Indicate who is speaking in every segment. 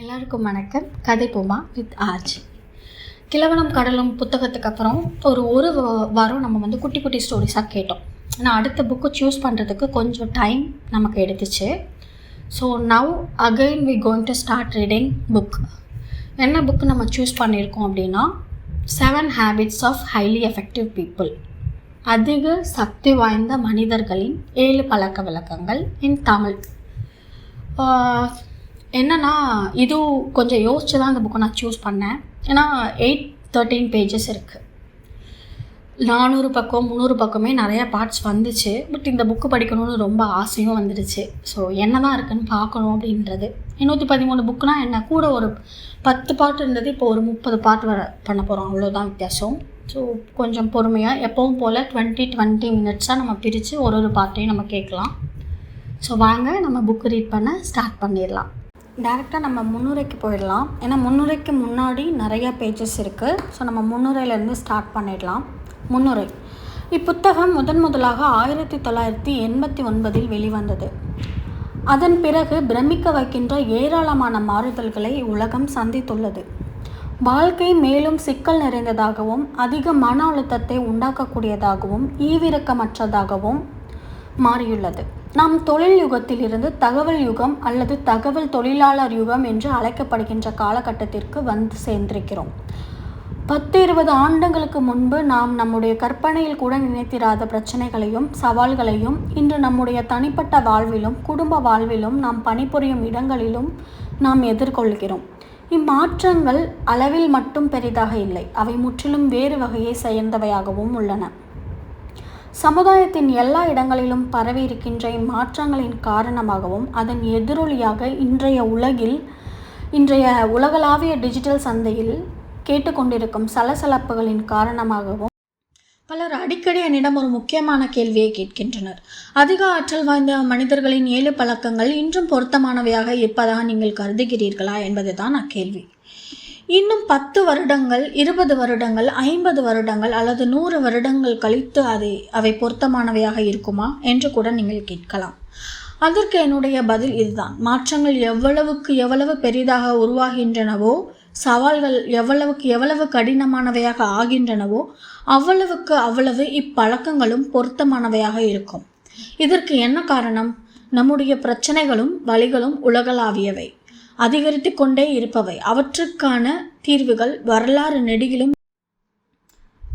Speaker 1: எல்லாருக்கும் வணக்கம். கதை போமா வித் ஆர்ஜி. கிழவனும் கடலும் புத்தகத்துக்கு அப்புறம் ஒரு வாரம் நம்ம குட்டி குட்டி ஸ்டோரிஸாக கேட்டோம். ஆனால் அடுத்த புக்கு சூஸ் பண்ணுறதுக்கு கொஞ்சம் டைம் நமக்கு எடுத்துச்சு. So now again we going to start reading book. என்ன புக்கு நம்ம சூஸ் பண்ணியிருக்கோம் அப்படின்னா 7 Habits of Highly Effective People, அதிக சக்தி வாய்ந்த மனிதர்களின் 7 பழக்க வழக்கங்கள் இன் தமிழ். என்னென்னா இது கொஞ்சம் யோசிச்சு தான் அந்த புக்கை நான் சூஸ் பண்ணேன். ஏன்னா 813 பேஜஸ் இருக்குது. 400 பக்கம் 300 பக்கமே நிறையா பார்ட்ஸ் வந்துச்சு. பட் இந்த புக்கு படிக்கணும்னு ரொம்ப ஆசையும் வந்துடுச்சு. ஸோ என்ன தான் இருக்குதுன்னு பார்க்கணும் அப்படின்றது. 213 புக்குனால் என்ன, கூட ஒரு 10 பார்ட் இருந்தது, இப்போ ஒரு 30 பார்ட் பண்ண போகிறோம், அவ்வளோதான் வித்தியாசம். ஸோ கொஞ்சம் பொறுமையாக எப்பவும் போல் 20 மினிட்ஸாக நம்ம பிரித்து ஒரு பார்ட்டையும் நம்ம கேட்கலாம். ஸோ வாங்க நம்ம புக்கு ரீட் பண்ண ஸ்டார்ட் பண்ணிடலாம். டேரெக்டாக நம்ம முன்னுரைக்கு போயிடலாம். ஏன்னா முன்னுரைக்கு முன்னாடி நிறையா பேஜஸ் இருக்குது. ஸோ நம்ம முன்னுரையிலேருந்து ஸ்டார்ட் பண்ணிடலாம். முன்னுரை: இப்புத்தகம் முதலாக 1989 வெளிவந்தது. அதன் பிறகு பிரமிக்க வைக்கின்ற ஏராளமான மாறுதல்களை உலகம் சந்தித்துள்ளது. வாழ்க்கை மேலும் சிக்கல் நிறைந்ததாகவும் அதிக மன அழுத்தத்தை உண்டாக்கக்கூடியதாகவும் ஈவிரக்கமற்றதாகவும் மாறியுள்ளது. நாம் தொழில் யுகத்தில் இருந்து தகவல் யுகம் அல்லது தகவல் தொழிலாளர் யுகம் என்று அழைக்கப்படுகின்ற காலகட்டத்திற்கு வந்து சேர்ந்திருக்கிறோம். 10-20 ஆண்டுகளுக்கு முன்பு நாம் நம்முடைய கற்பனையில் கூட நினைத்திராத பிரச்சனைகளையும் சவால்களையும் இன்று நம்முடைய தனிப்பட்ட வாழ்விலும் குடும்ப வாழ்விலும் நாம் பணிபுரியும் இடங்களிலும் நாம் எதிர்கொள்கிறோம். இம்மாற்றங்கள் அளவில் மட்டும் பெரிதாக இல்லை, அவை முற்றிலும் வேறு வகையை சேர்ந்தவையாகவும் உள்ளன. சமுதாயத்தின் எல்லா இடங்களிலும் பரவி இருக்கின்ற இம்மாற்றங்களின் காரணமாகவும் அதன் எதிரொலியாக இன்றைய உலகளாவிய டிஜிட்டல் சந்தையில் கேட்டுக்கொண்டிருக்கும் சலசலப்புகளின் காரணமாகவும் பலர் அடிக்கடி என்னிடம் ஒரு முக்கியமான கேள்வியை கேட்கின்றனர். அதிக ஆற்றல் வாய்ந்த மனிதர்களின் 7 பழக்கங்கள் இன்றும் பொருத்தமானவையாக இருப்பதாக நீங்கள் கருதுகிறீர்களா என்பதுதான் அக்கேள்வி. இன்னும் 10 வருடங்கள் 20 வருடங்கள் 50 வருடங்கள் அல்லது 100 வருடங்கள் கழித்து அவை பொருத்தமானவையாக இருக்குமா என்று கூட நீங்கள் கேட்கலாம். அதற்கு என்னுடைய பதில் இதுதான்: மாற்றங்கள் எவ்வளவு பெரிதாக உருவாகின்றனவோ, சவால்கள் எவ்வளவு கடினமானவையாக ஆகின்றனவோ அவ்வளவு இப்பழக்கங்களும் பொருத்தமானவையாக இருக்கும். இதற்கு என்ன காரணம்? நம்முடைய பிரச்சனைகளும் வலிகளும் உலகளாவியவை, அதிகரித்து கொண்டே இருப்பவை. அவற்றுக்கான தீர்வுகள் வரலாறு நெடுகிலும்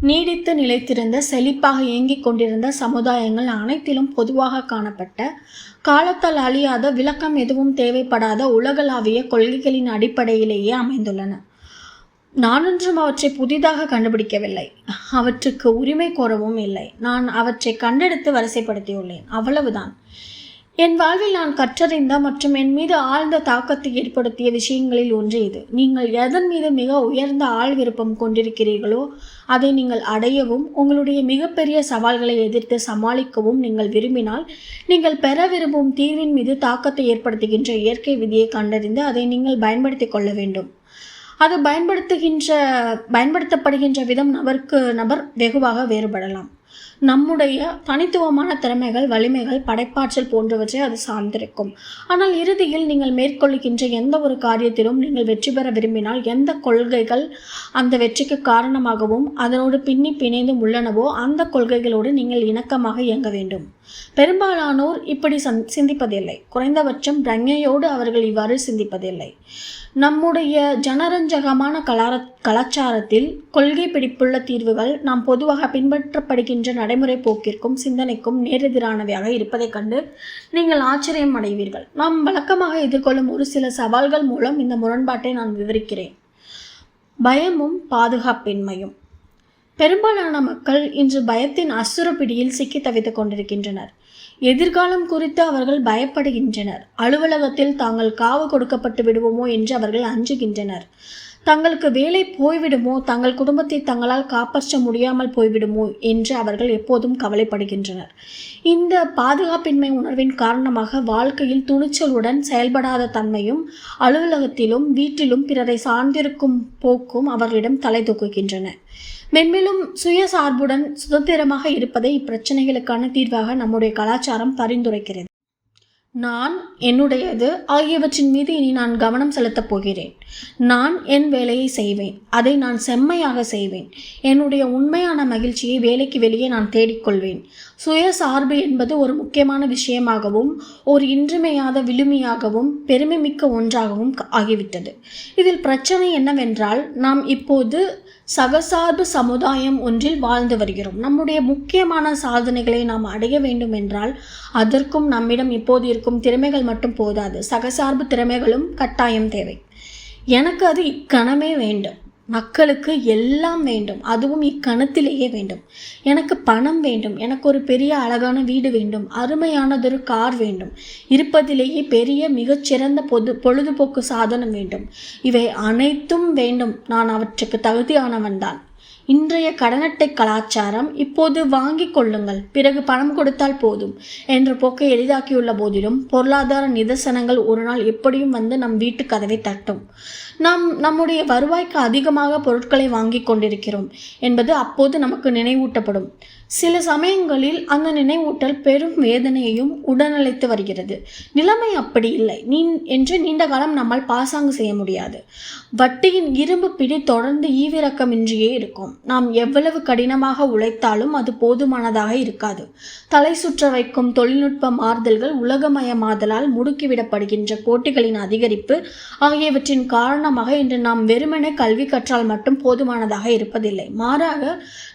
Speaker 1: நீடித்து நிலைத்திருந்த செழிப்பாக இயங்கிக் கொண்டிருந்த சமுதாயங்கள் அனைத்திலும் பொதுவாக காணப்பட்ட காலத்தால் அழியாத விளக்கம் எதுவும் தேவைப்படாத உலகளாவிய கொள்கைகளின் அடிப்படையிலேயே அமைந்துள்ளன. நானொன்றும் அவற்றை புதிதாக கண்டுபிடிக்கவில்லை, அவற்றுக்கு உரிமை கோரவும் இல்லை. நான் அவற்றை கண்டெடுத்து வரிசைப்படுத்தியுள்ளேன், அவ்வளவுதான். என் வாழ்வில் நான் கற்றறிந்த மற்றும் என் மீது ஆழ்ந்த தாக்கத்தை ஏற்படுத்திய விஷயங்களில் ஒன்று இது. நீங்கள் எதன் மீது மிக உயர்ந்த ஆள் விருப்பம் கொண்டிருக்கிறீர்களோ அதை நீங்கள் அடையவும் உங்களுடைய மிகப்பெரிய சவால்களை எதிர்த்து சமாளிக்கவும் நீங்கள் விரும்பினால், நீங்கள் பெற விரும்பும் தீர்வின் மீது தாக்கத்தை ஏற்படுத்துகின்ற இயற்கை விதியை கண்டறிந்து அதை நீங்கள் பயன்படுத்தி கொள்ள வேண்டும். அது பயன்படுத்தப்படுகின்ற விதம் நபருக்கு நபர் வெகுவாக வேறுபடலாம். நம்முடைய தனித்துவமான திறமைகள், வலிமைகள், படைப்பாற்றல் போன்றவற்றை அது சார்ந்திருக்கும். ஆனால் இறுதியில் நீங்கள் மேற்கொள்கின்ற எந்த ஒரு காரியத்திலும் நீங்கள் வெற்றி பெற விரும்பினால், எந்த கொள்கைகள் அந்த வெற்றிக்கு காரணமாகவும் அதனோடு பிணைந்தும் உள்ளனவோ அந்த கொள்கைகளோடு நீங்கள் இணக்கமாக இயங்க வேண்டும். பெரும்பாலானோர் இப்படி சிந்திப்பதில்லை. குறைந்தபட்சம் பிரஞையோடு அவர்கள் இவ்வாறு சிந்திப்பதில்லை. நம்முடைய ஜனரஞ்சகமான கலாச்சாரத்தில் கொள்கை பிடிப்புள்ள தீர்வுகள் நாம் பொதுவாக பின்பற்றப்படுகின்ற நடைமுறை போக்கிற்கும் சிந்தனைக்கும் நேரெதிரானவையாக இருப்பதைக் கண்டு நீங்கள் ஆச்சரியம் அடைவீர்கள். நாம் வழக்கமாக எதிர்கொள்ளும் ஒரு சில சவால்கள் மூலம் இந்த முரண்பாட்டை நான் விவரிக்கிறேன். பயமும் பாதுகாப்பின்மையும். பெரும்பாலான மக்கள் இன்று பயத்தின் அசுர பிடியில் சிக்கி தவித்துக் கொண்டிருக்கின்றனர். எதிர்காலம் குறித்து அவர்கள் பயப்படுகின்றனர். அலுவலகத்தில் தாங்கள் காவு கொடுக்கப்பட்டு விடுவோமோ என்று அவர்கள் அஞ்சுகின்றனர். தங்களுக்கு வேலை போய்விடுமோ, தங்கள் குடும்பத்தை தங்களால் காப்பாற்ற முடியாமல் போய்விடுமோ என்று அவர்கள் எப்போதும் கவலைப்படுகின்றனர். இந்த பாதுகாப்பின்மை உணர்வின் காரணமாக வாழ்க்கையில் துணிச்சலுடன் செயல்படாத தன்மையும் அலுவலகத்திலும் வீட்டிலும் பிறரை சார்ந்திருக்கும் போக்கும் அவர்களிடம் தலை தூக்குகின்றன. மென்மேலும் சுயசார்புடன் சுதந்திரமாக இருப்பதை இப்பிரச்சனைகளுக்கான தீர்வாக நம்முடைய கலாச்சாரம் பரிந்துரைக்கிறது. நான், என்னுடையது ஆகியவற்றின் மீது இனி நான் கவனம் செலுத்தப் போகிறேன். நான் என் வேலையை செய்வேன். அதை நான் செம்மையாக செய்வேன். என்னுடைய உண்மையான மகிழ்ச்சியை வேலைக்கு வெளியே நான் தேடிக்கொள்வேன். சுயசார்பு என்பது ஒரு முக்கியமான விஷயமாகவும் ஒரு இன்றியமையாத விழுமியாகவும் பெருமைமிக்க ஒன்றாகவும் ஆகிவிட்டது. இதில் பிரச்சனை என்னவென்றால், நாம் இப்போது சகசார்பு சமுதாயம் ஒன்றில் வாழ்ந்து வருகிறோம். நம்முடைய முக்கியமான சாதனைகளை நாம் அடைய வேண்டும் என்றால் அதற்கும் நம்மிடம் இப்போது இருக்கும் திறமைகள் மட்டும் போதாது. சகசார்பு திறமைகளும் கட்டாயம் தேவை. எனக்கு அது இக்கணமே வேண்டும். மக்களுக்கு எல்லாம் வேண்டும், அதுவும் இக்கணத்திலேயே வேண்டும். எனக்கு பணம் வேண்டும், எனக்கு ஒரு பெரிய அழகான வீடு வேண்டும், அருமையானதொரு கார் வேண்டும், இருப்பதிலேயே பெரிய மிகச்சிறந்த பொழுதுபோக்கு சாதனம் வேண்டும். இவை அனைத்தும் வேண்டும். நான் அவற்றுக்கு தகுதியானவன்தான். இன்றைய கடனட்டை கலாச்சாரம் இப்போது வாங்கிக் கொள்ளுங்கள், பிறகு பணம் கொடுத்தால் போதும் என்ற போக்கை எளிதாக்கியுள்ள போதிலும் பொருளாதார நிதர்சனங்கள் ஒரு நாள் எப்படியும் வந்து நம் வீட்டு கதவை தட்டும். நாம் நம்முடைய வருவாய்க்கு அதிகமாக பொருட்களை வாங்கி கொண்டிருக்கிறோம் என்பது அப்போது நமக்கு நினைவூட்டப்படும். சில சமயங்களில் அந்த நினைவூட்டல் பெரும் வேதனையையும் உடனழைத்து வருகிறது. நிலைமை அப்படி இல்லை என்று நீண்ட காலம் நம்மால் பாசாங்கு செய்ய முடியாது. வட்டியின் இரும்பு பிடி தொடர்ந்து ஈவிரக்கமின்றியே இருக்கும். நாம் எவ்வளவு கடினமாக உழைத்தாலும் அது போதுமானதாக இருக்காது. தலை சுற்ற வைக்கும் தொழில்நுட்ப மாறுதல்கள், உலகமயமாதலால் முடுக்கிவிடப்படுகின்ற போட்டிகளின் அதிகரிப்பு ஆகியவற்றின் காரணமாக இன்று நாம் வெறுமனே கல்வி கற்றால் மட்டும் போதுமானதாக இருப்பதில்லை. மாறாக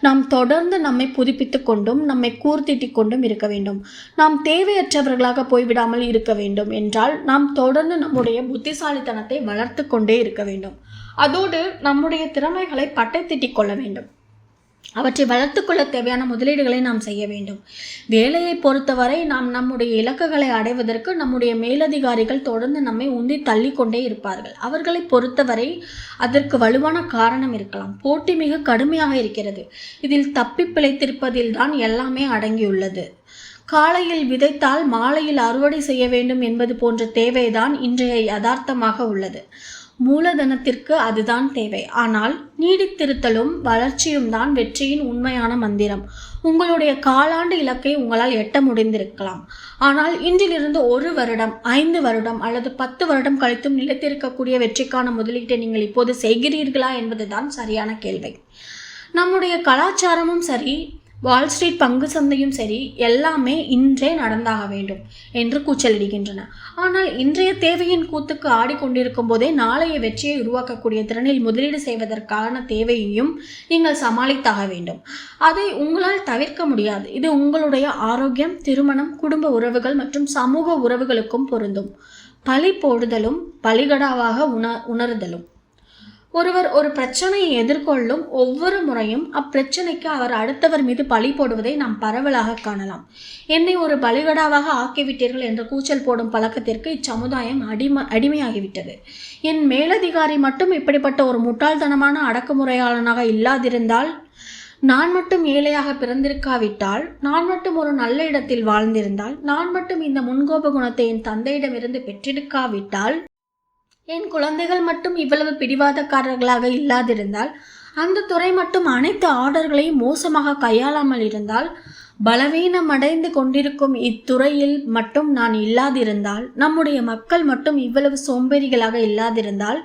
Speaker 1: நாம் தொடர்ந்து நம்மை புதுப்பித்துக் கொண்டும் நம்மை கூர்த்திட்டிக் கொண்டும் இருக்க வேண்டும். நாம் தேவையற்றவர்களாக போய்விடாமல் இருக்க வேண்டும் என்றால் நாம் தொடர்ந்து நம்முடைய புத்திசாலித்தனத்தை வளர்த்து கொண்டே இருக்க வேண்டும். அதோடு நம்முடைய திறமைகளை பட்டை திட்டிக் கொள்ள வேண்டும். அவற்றை வளர்த்துக்கொள்ள தேவையான முதலீடுகளை நாம் செய்ய வேண்டும். வேலையை பொறுத்தவரை நாம் நம்முடைய இலக்குகளை அடைவதற்கு நம்முடைய மேலதிகாரிகள் தொடர்ந்து நம்மை உந்தி தள்ளி கொண்டே இருப்பார்கள். அவர்களை பொறுத்தவரை அதற்கு வலுவான காரணம் இருக்கலாம். போட்டி மிக கடுமையாக இருக்கிறது. இதில் தப்பி பிழைத்திருப்பதில் தான் எல்லாமே அடங்கியுள்ளது. காலையில் விதைத்தால் மாலையில் அறுவடை செய்ய வேண்டும் என்பது போன்ற தேவைதான் இன்றைய யதார்த்தமாக உள்ளது. மூலதனத்திற்கு அதுதான் தேவை. ஆனால் நீடித்திருத்தலும் வளர்ச்சியும் தான் வெற்றியின் உண்மையான மந்திரம். உங்களுடைய காலாண்டு இலக்கை உங்களால் எட்ட முடிந்திருக்கலாம். ஆனால் இன்றிலிருந்து 1 வருடம், 5 வருடம் அல்லது 10 வருடம் கழித்தும் நிலைத்திருக்கக்கூடிய வெற்றிக்கான முதலீட்டை நீங்கள் இப்போது செய்கிறீர்களா என்பதுதான் சரியான கேள்வி. நம்முடைய கலாச்சாரமும் சரி, வால் ஸ்ட்ரீட் பங்கு சந்தையும் சரி, எல்லாமே இன்றே நடந்தாக வேண்டும் என்று கூச்சலிடுகின்றன. ஆனால் இன்றைய தேவையின் கூத்துக்கு ஆடிக்கொண்டிருக்கும் போதே நாளைய வெற்றியை உருவாக்கக்கூடிய திறனில் முதலீடு செய்வதற்கான தேவையையும் நீங்கள் சமாளித்தாக வேண்டும். அதை உங்களால் தவிர்க்க முடியாது. இது உங்களுடைய ஆரோக்கியம், திருமணம், குடும்ப உறவுகள் மற்றும் சமூக உறவுகளுக்கும் பொருந்தும். பழி போடுதலும் பலிகடாவாக உணர்தலும். ஒருவர் ஒரு பிரச்சனையை எதிர்கொள்ளும் ஒவ்வொரு முறையும் அப்பிரச்சனைக்கு அவர் அடுத்தவர் மீது பழி போடுவதை நாம் பரவலாக காணலாம். என்னை ஒரு பலிகடாவாக ஆக்கிவிட்டீர்கள் என்று கூச்சல் போடும் பழக்கத்திற்கு இச்சமுதாயம் அடிமையாகிவிட்டது. என் மேலதிகாரி மட்டும் இப்படிப்பட்ட ஒரு முட்டாள்தனமான அடக்குமுறையாளனாக இல்லாதிருந்தால், நான் மட்டும் ஏழையாக பிறந்திருக்காவிட்டால், நான் மட்டும் ஒரு நல்ல இடத்தில் வாழ்ந்திருந்தால், நான் மட்டும் இந்த முன்கோப குணத்தை என் தந்தையிடமிருந்து பெற்றெடுக்காவிட்டால், என் குழந்தைகள் மட்டும் இவ்வளவு பிடிவாதக்காரர்களாக இல்லாதிருந்தால், அந்த துறை மட்டும் அனைத்து ஆர்டர்களையும் மோசமாக கையாளாமல் இருந்தால், பலவீனமடைந்து கொண்டிருக்கும் இத்துறையில் மட்டும் நான் இல்லாதிருந்தால், நம்முடைய மக்கள் மட்டும் இவ்வளவு சோம்பேறிகளாக இல்லாதிருந்தால்,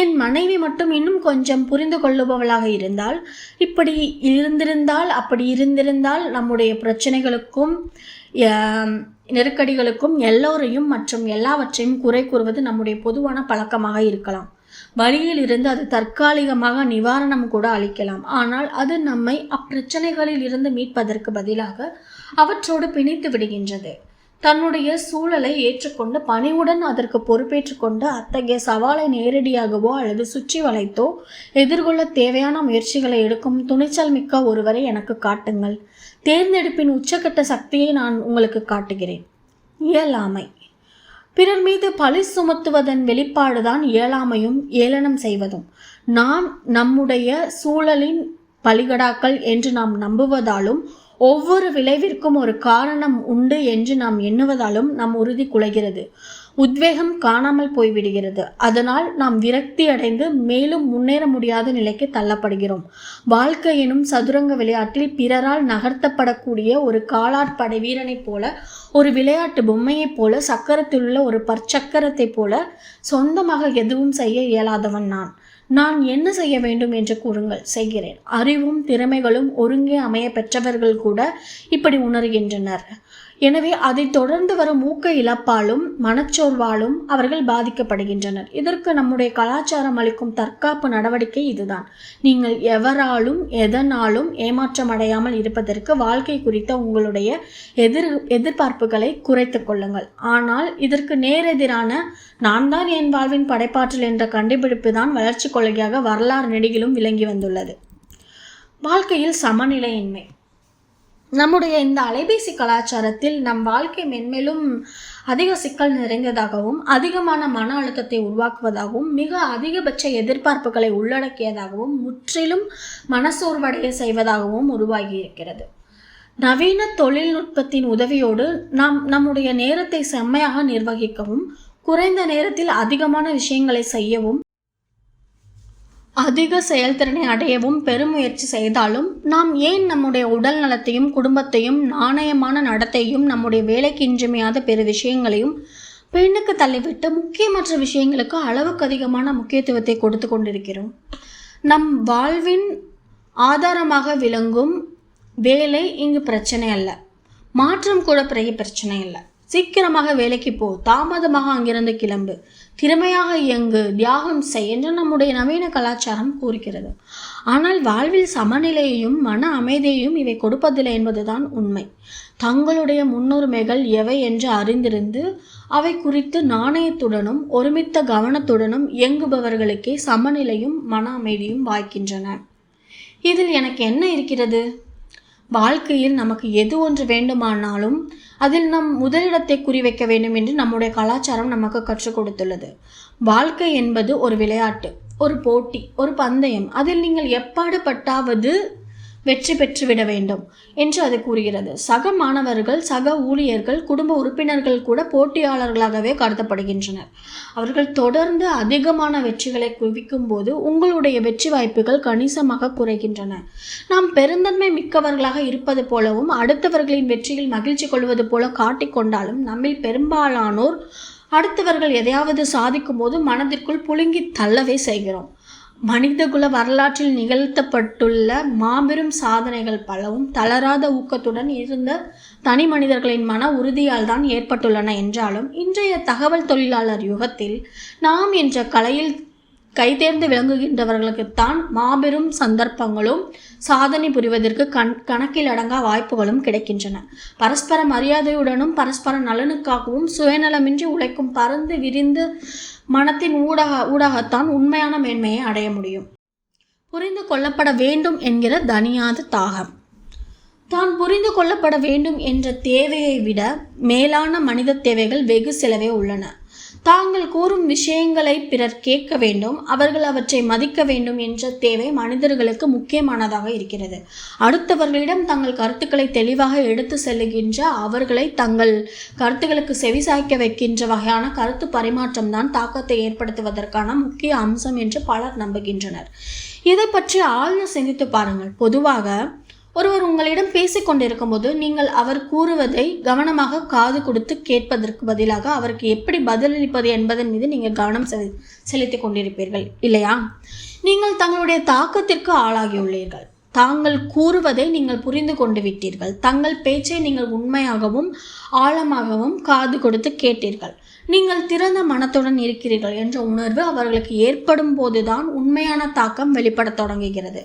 Speaker 1: என் மனைவி மட்டும் இன்னும் கொஞ்சம் புரிந்து கொள்ளுபவளாக இருந்தால், இப்படி இருந்திருந்தால் அப்படி இருந்திருந்தால் நம்முடைய பிரச்சனைகளுக்கும் நெருக்கடிகளுக்கும் எல்லோரையும் மற்றும் எல்லாவற்றையும் குறை கூறுவது நம்முடைய பொதுவான பழக்கமாக இருக்கலாம். வழியில் இருந்து அது தற்காலிகமாக நிவாரணம் கூட அளிக்கலாம். ஆனால் அது நம்மை அப்பிரச்சனைகளில் இருந்து மீட்பதற்கு பதிலாக அவற்றோடு பிணைத்து விடுகின்றது. தன்னுடைய சூழலை ஏற்றுக்கொண்டு பணிவுடன் அதற்கு பொறுப்பேற்று கொண்டு அத்தகைய சவாலை நேரடியாகவோ அல்லது சுற்றி வளைத்தோ எதிர்கொள்ள தேவையான முயற்சிகளை எடுக்கும் துணிச்சல் மிக்க ஒருவரை எனக்கு காட்டுங்கள். தேர்ந்தெடுப்பின் உச்சக்கட்ட சக்தியை நான் உங்களுக்கு காட்டுகிறேன். இயலாமை. பிறர் மீது பழி சுமத்துவதன் வெளிப்பாடுதான் இயலாமையும் ஏளனம் செய்வதும். நாம் நம்முடைய சூழலின் பலிகடாக்கள் என்று நாம் நம்புவதாலும், ஒவ்வொரு விளைவிற்கும் ஒரு காரணம் உண்டு என்று நாம் எண்ணுவதாலும் நம் உறுதி குலைகிறது. உத்வேகம் காணாமல் போய்விடுகிறது. அதனால் நாம் விரக்தி அடைந்து மேலும் முன்னேற முடியாத நிலைக்கு தள்ளப்படுகிறோம். வாழ்க்கை எனும் சதுரங்க விளையாட்டில் பிறரால் நகர்த்தப்படக்கூடிய ஒரு காலாட்படை வீரனைப் போல, ஒரு விளையாட்டு பொம்மையைப் போல, சக்கரத்தில் உள்ள ஒரு பற்சக்கரத்தைப் போல சொந்தமாக எதுவும் செய்ய இயலாதவன் நான் என்ன செய்ய வேண்டும் என்று கூறுங்கள், செய்கிறேன். அறிவும் திறமைகளும் ஒருங்கே அமைய பெற்றவர்கள் கூட இப்படி உணர்கின்றனர். எனவே அதை தொடர்ந்து வரும் ஊக்க இழப்பாலும் மனச்சோர்வாலும் அவர்கள் பாதிக்கப்படுகின்றனர். இதற்கு நம்முடைய கலாச்சாரம் அளிக்கும் தற்காப்பு நடவடிக்கை இதுதான். நீங்கள் எவராலும் எதனாலும் ஏமாற்றம் அடையாமல் இருப்பதற்கு வாழ்க்கை குறித்த உங்களுடைய எதிர்பார்ப்புகளை குறைத்து கொள்ளுங்கள். ஆனால் இதற்கு நேரெதிரான நான் தான் என் வாழ்வின் படைப்பாற்றல் என்ற கண்டுபிடிப்பு தான் வளர்ச்சி கொள்கையாக வரலாறு நெடுகிலும் விளங்கி வந்துள்ளது. வாழ்க்கையில் சமநிலையின்மை. நம்முடைய இந்த அலைபேசி கலாச்சாரத்தில் நம் வாழ்க்கை மென்மேலும் அதிக சிக்கல் நிறைந்ததாகவும் அதிகமான மன அழுத்தத்தை உருவாக்குவதாகவும் மிக அதிகபட்ச எதிர்பார்ப்புகளை உள்ளடக்கியதாகவும் முற்றிலும் மனசோர்வடைய செய்வதாகவும் உருவாகி இருக்கிறது. நவீன தொழில்நுட்பத்தின் உதவியோடு நாம் நம்முடைய நேரத்தை செம்மையாக நிர்வகிக்கவும் குறைந்த நேரத்தில் அதிகமான விஷயங்களை செய்யவும் அதிக செயல்திறனை அடையவும் பெருமுயற்சி செய்தாலும் நாம் ஏன் நம்முடைய உடல் நலத்தையும் குடும்பத்தையும் நாணயமான நடத்தையும் நம்முடைய வேலைக்கு இன்றியமையாத பிற விஷயங்களையும் பெண்ணுக்கு தள்ளிவிட்டு முக்கியமற்ற விஷயங்களுக்கு அளவுக்கு அதிகமான முக்கியத்துவத்தை கொடுத்து கொண்டிருக்கிறோம்? நம் வாழ்வின் ஆதாரமாக விளங்கும் வேலை இங்கு பிரச்சனை அல்ல. மாற்றம் கூட பெரிய பிரச்சனை இல்லை. சீக்கிரமாக வேலைக்கு போ, தாமதமாக அங்கிருந்து கிளம்பு, திறமையாக இயங்கு, தியாகம் செய் என்று நம்முடைய நவீன கலாச்சாரம் கூறுகிறது. ஆனால் வாழ்வில் சமநிலையையும் மன அமைதியையும் இவை கொடுப்பதில்லை என்பதுதான் உண்மை. தங்களுடைய முன்னுரிமைகள் எவை என்று அறிந்திருந்து அவை குறித்து நாணயத்துடனும் ஒருமித்த கவனத்துடனும் இயங்குபவர்களுக்கே சமநிலையும் மன அமைதியும் வாய்க்கின்றன. இதில் எனக்கு என்ன இருக்கிறது? வாழ்க்கையில் நமக்கு எது ஒன்று வேண்டுமானாலும் அதில் நம் முதலிடத்தை குறிவைக்க வேண்டும் என்று நம்முடைய கலாச்சாரம் நமக்கு கற்றுக் கொடுத்துள்ளது. வாழ்க்கை என்பது ஒரு விளையாட்டு, ஒரு போட்டி, ஒரு பந்தயம். அதில் நீங்கள் எப்பாடுபட்டாவது வெற்றி பெற்றுவிட வேண்டும் என்று அது கூறுகிறது. சக மாணவர்கள், சக ஊழியர்கள், குடும்ப உறுப்பினர்கள் கூட போட்டியாளர்களாகவே கருதப்படுகின்றனர். அவர்கள் தொடர்ந்து அதிகமான வெற்றிகளை குவிக்கும் போது உங்களுடைய வெற்றி வாய்ப்புகள் கணிசமாக குறைகின்றன. நாம் பெருந்தன்மை மிக்கவர்களாக இருப்பது போலவும் அடுத்தவர்களின் வெற்றியில் மகிழ்ச்சி கொள்வது போல காட்டிக்கொண்டாலும் நம்மில் பெரும்பாலானோர் அடுத்தவர்கள் எதையாவது சாதிக்கும் போது மனதிற்குள் புழுங்கி தள்ளவே செய்கிறோம். மனிதகுல வரலாற்றில் நிகழ்த்தப்பட்டுள்ள மாபெரும் சாதனைகள் பலவும் தளராத ஊக்கத்துடன் இருந்த தனி மனிதர்களின் மன உறுதியால் தான் ஏற்பட்டுள்ளன என்றாலும் இன்றைய தகவல் தொழிலாளர் யுகத்தில் நாம் என்ற கலையில் கைதேர்ந்து விளங்குகின்றவர்களுக்குத்தான் மாபெரும் சந்தர்ப்பங்களும் சாதனை புரிவதற்கு கணக்கில் அடங்கா வாய்ப்புகளும் கிடைக்கின்றன. பரஸ்பர மரியாதையுடனும் பரஸ்பர நலனுக்காகவும் சுயநலமின்றி உழைக்கும் பரந்து விரிந்து மனத்தின் ஊடாகத்தான் உண்மையான மேன்மையை அடைய முடியும். புரிந்து கொள்ளப்பட வேண்டும் என்கிற தனியாத தாகம். தான் புரிந்து கொள்ளப்பட வேண்டும் என்ற தேவையை விட மேலான மனித தேவைகள் வெகு சிலவே உள்ளன. தாங்கள் கூறும் விஷயங்களை பிறர் கேட்க வேண்டும், அவர்கள் அவற்றை மதிக்க வேண்டும் என்ற தேவை மனிதர்களுக்கு முக்கியமானதாக இருக்கிறது. அடுத்தவர்களிடம் தங்கள் கருத்துக்களை தெளிவாக எடுத்து செல்லுகின்ற, அவர்களை தங்கள் கருத்துக்களுக்கு செவிசாய்க்க வைக்கின்ற வகையான கருத்து பரிமாற்றம் தான் தாக்கத்தை ஏற்படுத்துவதற்கான முக்கிய அம்சம் என்று பலர் நம்புகின்றனர். இதை பற்றி ஆழ்ந்து சிந்தித்து பாருங்கள். பொதுவாக ஒருவர் உங்களிடம் பேசிக்கொண்டிருக்கும் போது நீங்கள் அவர் கூறுவதை கவனமாக காது கொடுத்து கேட்பதற்கு பதிலாக அவருக்கு எப்படி பதிலளிப்பது என்பதன் மீது நீங்கள் கவனம் செலுத்தி கொண்டிருப்பீர்கள் இல்லையா? நீங்கள் தங்களுடைய தாக்கத்திற்கு ஆளாகியுள்ளீர்கள். தாங்கள் கூறுவதை நீங்கள் புரிந்து கொண்டு விட்டீர்கள். தங்கள் பேச்சை நீங்கள் உண்மையாகவும் ஆழமாகவும் காது கொடுத்து கேட்டீர்கள். நீங்கள் திறந்த மனத்துடன் இருக்கிறீர்கள் என்ற உணர்வு அவர்களுக்கு ஏற்படும் போதுதான் உண்மையான தாக்கம் வெளிப்படத் தொடங்குகிறது.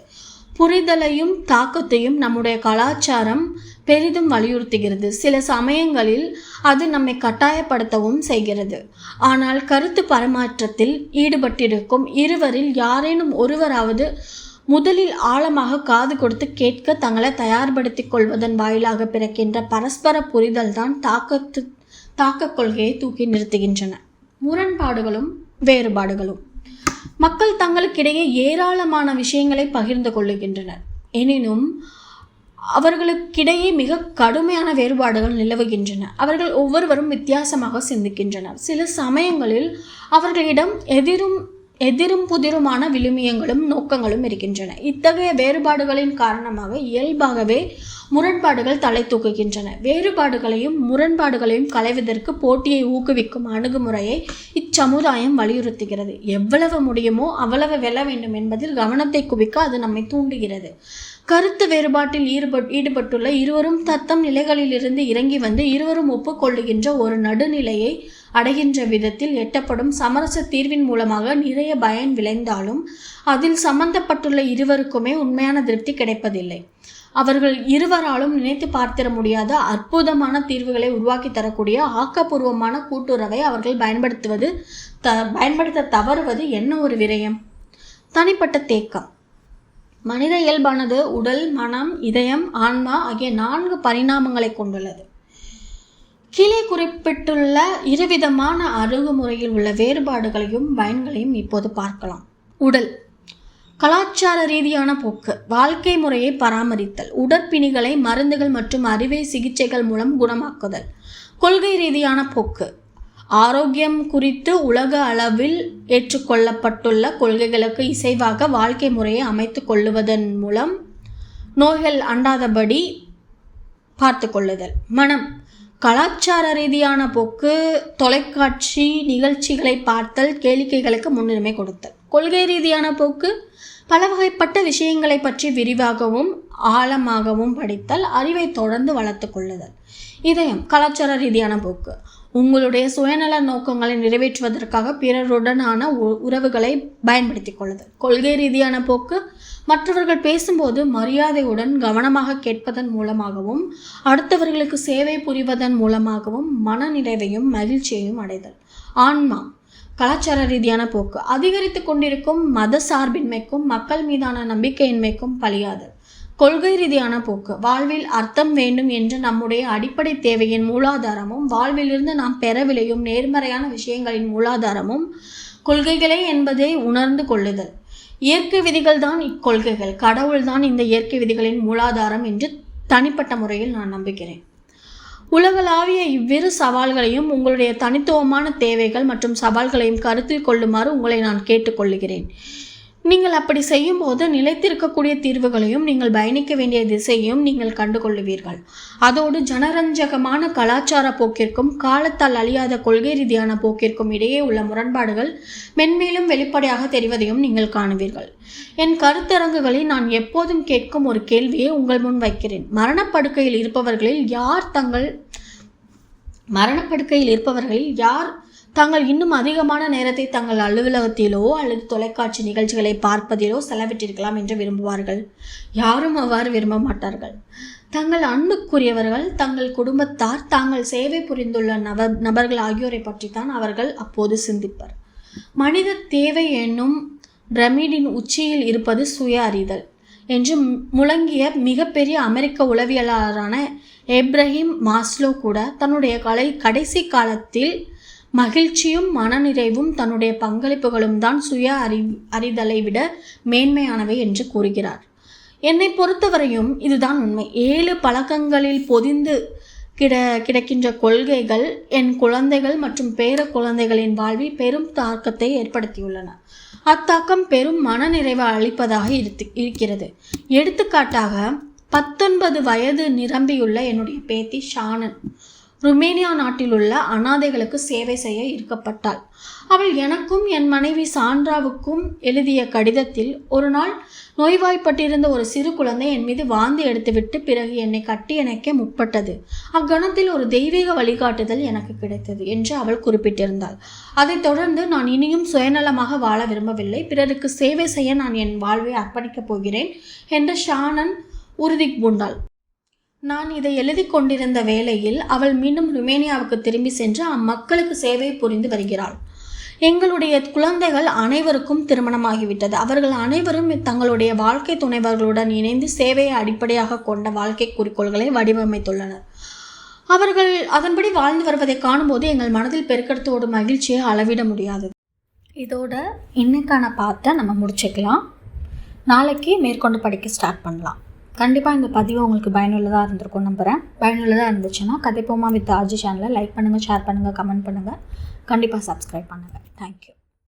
Speaker 1: புரிதலையும் தாக்கத்தையும் நம்முடைய கலாச்சாரம் பெரிதும் வலியுறுத்துகிறது. சில சமயங்களில் அது நம்மை கட்டாயப்படுத்தவும் செய்கிறது. ஆனால் கருத்து பரிமாற்றத்தில் ஈடுபட்டிருக்கும் இருவரில் யாரேனும் ஒருவராவது முதலில் ஆழமாக காது கொடுத்து கேட்க தங்களை தயார்படுத்திக் கொள்வதன் வாயிலாக பிறக்கின்ற பரஸ்பர புரிதல் தான் தாக்க கொள்கையை தூக்கி நிறுத்துகின்றன. முரண்பாடுகளும் வேறுபாடுகளும். மக்கள் தங்களுக்கிடையே ஏராளமான விஷயங்களை பகிர்ந்து கொள்ளுகின்றனர். எனினும் அவர்களுக்கிடையே மிக கடுமையான வேறுபாடுகள் நிலவுகின்றன. அவர்கள் ஒவ்வொருவரும் வித்தியாசமாக சிந்திக்கின்றனர். சில சமயங்களில் அவர்களிடம் எதிரும் புதிருமான விழுமியங்களும் நோக்கங்களும் இருக்கின்றன. இத்தகைய வேறுபாடுகளின் காரணமாக இயல்பாகவே முரண்பாடுகள் தலை தூக்குகின்றன. வேறுபாடுகளையும் முரண்பாடுகளையும் களைவதற்கு போட்டியை ஊக்குவிக்கும் அணுகுமுறையை இச்சமுதாயம் வலியுறுத்துகிறது. எவ்வளவு முடியுமோ அவ்வளவு வெல்ல வேண்டும் என்பதில் கவனத்தை குவிக்க அது நம்மை தூண்டுகிறது. கருத்து வேறுபாட்டில் ஈடுபட்டுள்ள இருவரும் தத்தம் நிலைகளிலிருந்து இறங்கி வந்து இருவரும் ஒப்புக்கொள்ளுகின்ற ஒரு நடுநிலையை அடைகின்ற விதத்தில் எட்டப்படும் சமரச தீர்வின் மூலமாக நிறைய பயன் விளைந்தாலும் அதில் சம்பந்தப்பட்டுள்ள இருவருக்குமே உண்மையான திருப்தி கிடைப்பதில்லை. அவர்கள் இருவராலும் நினைத்து பார்த்திட முடியாத அற்புதமான தீர்வுகளை உருவாக்கி தரக்கூடிய ஆக்கப்பூர்வமான கூட்டுறவை அவர்கள் பயன்படுத்த தவறுவது என்ன ஒரு விரயம். தனிப்பட்ட தேக்கம். மனித இயல்பானது உடல், மனம், இதயம், ஆன்மா ஆகிய 4 பரிணாமங்களை கொண்டுள்ளது. கீழே குறிப்பிட்டுள்ள இருவிதமான அணுகுமுறையில் உள்ள வேறுபாடுகளையும் பயன்களையும் இப்போது பார்க்கலாம். உடல். கலாச்சார ரீதியான போக்கு. வாழ்க்கை முறையை பராமரித்தல். உடற்பிணிகளை மருந்துகள் மற்றும் அறுவை சிகிச்சைகள் மூலம் குணமாக்குதல். கொள்கை ரீதியான போக்கு. ஆரோக்கியம் குறித்து உலக அளவில் ஏற்றுக்கொள்ளப்பட்டுள்ள கொள்கைகளுக்கு இசைவாக வாழ்க்கை முறையை அமைத்து கொள்ளுவதன் மூலம் நோய்கள் அண்டாதபடி பார்த்து கொள்ளுதல். மனம். கலாச்சார ரீதியான போக்கு. தொலைக்காட்சி நிகழ்ச்சிகளை பார்த்தல், கேளிக்கைகளுக்கு முன்னுரிமை கொடுத்தல். கொள்கை ரீதியான போக்கு. பல வகைப்பட்ட விஷயங்களை பற்றி விரிவாகவும் ஆழமாகவும் படித்தல், அறிவை தொடர்ந்து வளர்த்து கொள்ளுதல். இதயம். கலாச்சார ரீதியான போக்கு. உங்களுடைய சுயநல நோக்கங்களை நிறைவேற்றுவதற்காக பிறருடனான உறவுகளை பயன்படுத்தி கொள்ளுதல். கொள்கை ரீதியான போக்கு. மற்றவர்கள் பேசும்போது மரியாதையுடன் கவனமாக கேட்பதன் மூலமாகவும் அடுத்தவர்களுக்கு சேவை புரிவதன் மூலமாகவும் மனநிறைவையும் மகிழ்ச்சியையும் அடைதல். ஆன்மா. கலாச்சார ரீதியான போக்கு. அதிகரித்து கொண்டிருக்கும் மத சார்பின்மைக்கும் மக்கள் மீதான நம்பிக்கையின்மைக்கும் பலியாதல். கொள்கை ரீதியான போக்கு. வாழ்வில் அர்த்தம் வேண்டும் என்ற நம்முடைய அடிப்படை தேவையின் மூலாதாரமும் வாழ்விலிருந்து நாம் பெற விளையும் நேர்மறையான விஷயங்களின் மூலாதாரமும் கொள்கைகளே என்பதை உணர்ந்து கொள்ளுதல். இயற்கை விதிகள் தான் இக்கொள்கைகள், கடவுள்தான் இந்த இயற்கை விதிகளின் மூலாதாரம் என்று தனிப்பட்ட முறையில் நான் நம்புகிறேன். உலகளாவிய இவ்விரு சவால்களையும் உங்களுடைய தனித்துவமான தேவைகள் மற்றும் சவால்களையும் கருத்தில் கொள்ளுமாறு உங்களை நான் கேட்டுக்கொள்ளுகிறேன். நீங்கள் அப்படி செய்யும்போது நிலைத்திருக்கக்கூடிய தீர்வுகளையும் நீங்கள் பயணிக்க வேண்டிய திசையையும் நீங்கள் கண்டுகொள்ளுவீர்கள். அதோடு ஜனரஞ்சகமான கலாச்சார போக்கிற்கும் காலத்தால் அழியாத கொள்கை ரீதியான போக்கிற்கும் இடையே உள்ள முரண்பாடுகள் மென்மேலும் வெளிப்படையாக தெரிவதையும் நீங்கள் காணுவீர்கள். என் கருத்தரங்குகளில் நான் எப்போதும் கேட்கும் ஒரு கேள்வியை உங்கள் முன் வைக்கிறேன். மரணப்படுக்கையில் இருப்பவர்களில் யார் தாங்கள் இன்னும் அதிகமான நேரத்தை தங்கள் அலுவலகத்திலோ அல்லது தொலைக்காட்சி நிகழ்ச்சிகளை பார்ப்பதிலோ செலவிட்டிருக்கலாம் என்று விரும்புவார்கள்? யாரும் அவ்வாறு விரும்ப மாட்டார்கள். தங்கள் அன்புக்குரியவர்கள், தங்கள் குடும்பத்தார், தாங்கள் சேவை புரிந்துள்ள நபர்கள் ஆகியோரை பற்றித்தான் அவர்கள் அப்போது சிந்திப்பர். மனித தேவை என்னும் பிரமிடின் உச்சியில் இருப்பது சுய அறிதல் என்று முழங்கிய மிகப்பெரிய அமெரிக்க உளவியலாளரான ஏப்ரஹிம் மாஸ்லோ கூட தன்னுடைய கடைசி காலத்தில் மகிழ்ச்சியும் மனநிறைவும் தன்னுடைய பங்களிப்புகளும் தான் சுய அறிதலை விட மேன்மையானவை என்று கூறுகிறார். என்னை பொறுத்தவரையும் இதுதான் உண்மை. 7 பழக்கங்களில் பொதிந்து கிடக்கின்ற கொள்கைகள் என் குழந்தைகள் மற்றும் பேர குழந்தைகளின் வாழ்வில் பெரும் தாக்கத்தை ஏற்படுத்தியுள்ளன. அத்தாக்கம் பெரும் மனநிறைவு அளிப்பதாக இருக்கிறது. எடுத்துக்காட்டாக 19 வயது நிரம்பியுள்ள என்னுடைய பேத்தி ஷானன் ருமேனியா நாட்டில் உள்ள அனாதைகளுக்கு சேவை செய்ய இருக்கப்பட்டாள். அவள் எனக்கும் என் மனைவி சாண்ட்ராவுக்கும் எழுதிய கடிதத்தில் ஒரு நாள் நோய்வாய்ப்பட்டிருந்த ஒரு சிறு குழந்தை என் மீது வாந்தி எடுத்துவிட்டு பிறகு என்னை கட்டியணைக்க முற்பட்டது. அக்கணத்தில் ஒரு தெய்வீக வழிகாட்டுதல் எனக்கு கிடைத்தது என்று அவள் குறிப்பிட்டிருந்தாள். அதைத் தொடர்ந்து நான் இனியும் சுயநலமாக வாழ விரும்பவில்லை, பிறருக்கு சேவை செய்ய நான் என் வாழ்வை அர்ப்பணிக்கப் போகிறேன் என்று ஷானன் உறுதி பூண்டாள். நான் இதை எழுதி கொண்டிருந்த வேளையில் அவள் மீண்டும் ருமேனியாவுக்கு திரும்பி சென்று அம்மக்களுக்கு சேவை புரிந்து வருகிறாள். எங்களுடைய குழந்தைகள் அனைவருக்கும் திருமணமாகிவிட்டது. அவர்கள் அனைவரும் தங்களுடைய வாழ்க்கை துணைவர்களுடன் இணைந்து சேவையை அடிப்படையாக கொண்ட வாழ்க்கை குறிக்கோள்களை வடிவமைத்துள்ளனர். அவர்கள் அதன்படி வாழ்ந்து வருவதை காணும்போது எங்கள் மனதில் பெருக்கெடுத்து ஓடும் மகிழ்ச்சியை அளவிட முடியாது. இதோட இன்னைக்கான பாட்டை நம்ம முடிச்சுக்கலாம். நாளைக்கு மேற்கொண்டு படிக்க ஸ்டார்ட் பண்ணலாம். கண்டிப்பாக இந்த பதிவு உங்களுக்கு பயனுள்ளதாக இருந்திருக்கும் நம்புகிறேன். பயனுள்ளதாக இருந்துச்சுன்னா கதைப்போமா வித் ஆர்ஜி சேனலை லைக் பண்ணுங்கள், ஷேர் பண்ணுங்கள், கமெண்ட் பண்ணுங்கள். கண்டிப்பாக சப்ஸ்கிரைப் பண்ணுங்கள். தேங்க்யூ.